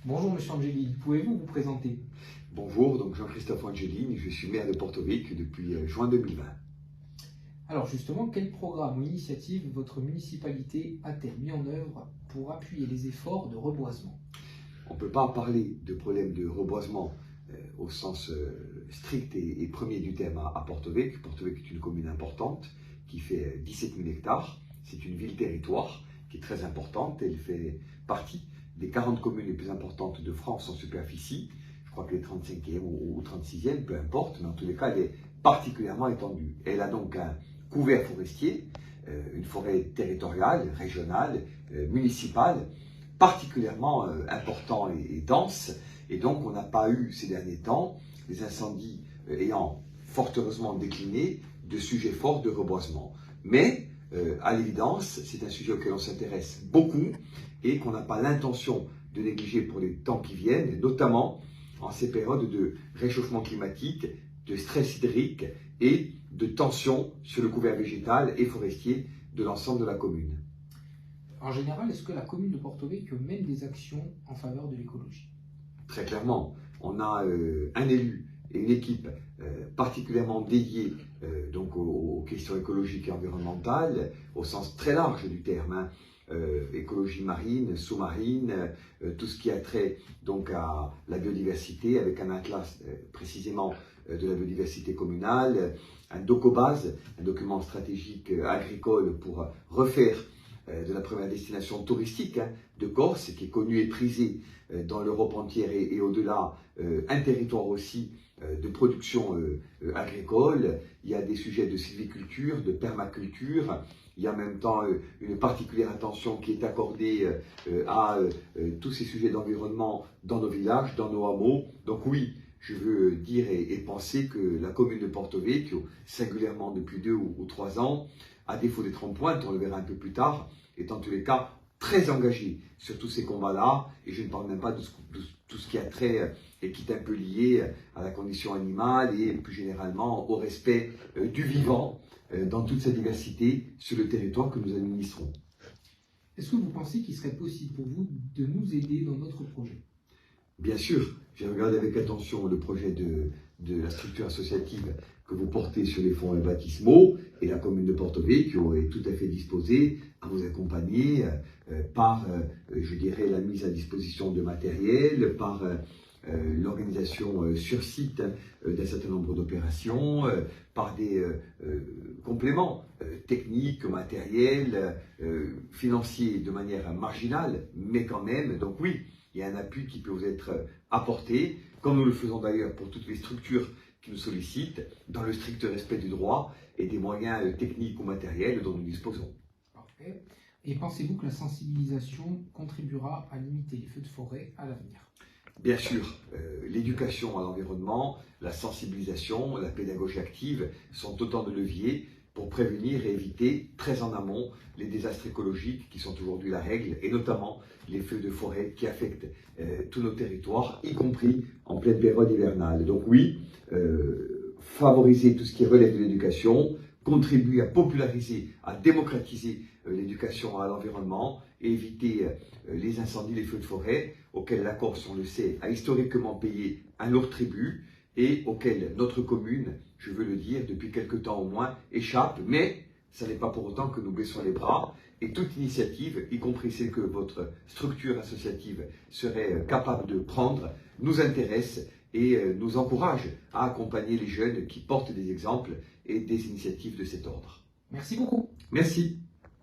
Bonjour Monsieur Angelini, pouvez-vous vous présenter? Bonjour, donc Jean-Christophe Angelini, je suis maire de Porto-Vecchio depuis juin 2020. Alors justement, quel programme ou initiative votre municipalité a-t-elle mis en œuvre pour appuyer les efforts de reboisement? On ne peut pas parler de problème de reboisement au sens strict et premier du terme à Porto-Vecchio. Porto-Vecchio est une commune importante qui fait 17 000 hectares. C'est une ville-territoire qui est très importante. Elle fait partie des 40 communes les plus importantes de France en superficie. Je crois que les 35e ou 36e, peu importe, mais en tous les cas, elle est particulièrement étendue. Elle a donc un couvert forestier, une forêt territoriale, régionale, municipale, particulièrement important et dense. Et donc, on n'a pas eu ces derniers temps, les incendies ayant fort heureusement décliné, de sujets forts de reboisement. Mais, à l'évidence, c'est un sujet auquel on s'intéresse beaucoup et qu'on n'a pas l'intention de négliger pour les temps qui viennent, notamment en ces périodes de réchauffement climatique, de stress hydrique et de tension sur le couvert végétal et forestier de l'ensemble de la commune. En général, est-ce que la commune de Porto-Vecchio mène des actions en faveur de l'écologie? Très clairement, on a un élu et une équipe particulièrement dédiée donc aux questions écologiques et environnementales, au sens très large du terme, hein. Écologie marine, sous-marine, tout ce qui a trait donc à la biodiversité, avec un atlas précisément de la biodiversité communale, un DOCOBAS, un document stratégique agricole pour refaire de la première destination touristique de Corse, qui est connue et prisée dans l'Europe entière et au-delà, un territoire aussi de production agricole. Il y a des sujets de sylviculture, de permaculture. Il y a en même temps une particulière attention qui est accordée à tous ces sujets d'environnement dans nos villages, dans nos hameaux. Donc oui, je veux dire et penser que la commune de Porto-Vecchio, singulièrement depuis 2 ou 3 ans, à défaut d'être en pointe, on le verra un peu plus tard, est en tous les cas très engagée sur tous ces combats-là, et je ne parle même pas de tout ce qui a trait et qui est un peu lié à la condition animale et plus généralement au respect du vivant dans toute sa diversité sur le territoire que nous administrons. Est-ce que vous pensez qu'il serait possible pour vous de nous aider dans notre projet? Bien sûr, j'ai regardé avec attention le projet de la structure associative que vous portez sur les fonds baptismaux, et la commune de Porto-Vecchio est tout à fait disposée à vous accompagner par, je dirais, la mise à disposition de matériel, par l'organisation sur site d'un certain nombre d'opérations, par des compléments techniques, matériels, financiers de manière marginale, mais quand même. Donc oui, il y a un appui qui peut vous être apporté, comme nous le faisons d'ailleurs pour toutes les structures qui nous sollicitent, dans le strict respect du droit et des moyens techniques ou matériels dont nous disposons. Parfait. Et pensez-vous que la sensibilisation contribuera à limiter les feux de forêt à l'avenir? Bien sûr, l'éducation à l'environnement, la sensibilisation, la pédagogie active sont autant de leviers pour prévenir et éviter très en amont les désastres écologiques qui sont aujourd'hui la règle, et notamment les feux de forêt qui affectent tous nos territoires, y compris en pleine période hivernale. Donc oui, favoriser tout ce qui relève de l'éducation, contribuer à populariser, à démocratiser l'éducation à l'environnement et éviter les incendies, les feux de forêt, auxquels la Corse, on le sait, a historiquement payé un lourd tribut et auxquels notre commune, je veux le dire, depuis quelque temps au moins, échappe. Mais ça n'est pas pour autant que nous baissons les bras, et toute initiative, y compris celle que votre structure associative serait capable de prendre, nous intéresse et nous encourage à accompagner les jeunes qui portent des exemples et des initiatives de cet ordre. Merci beaucoup. Merci.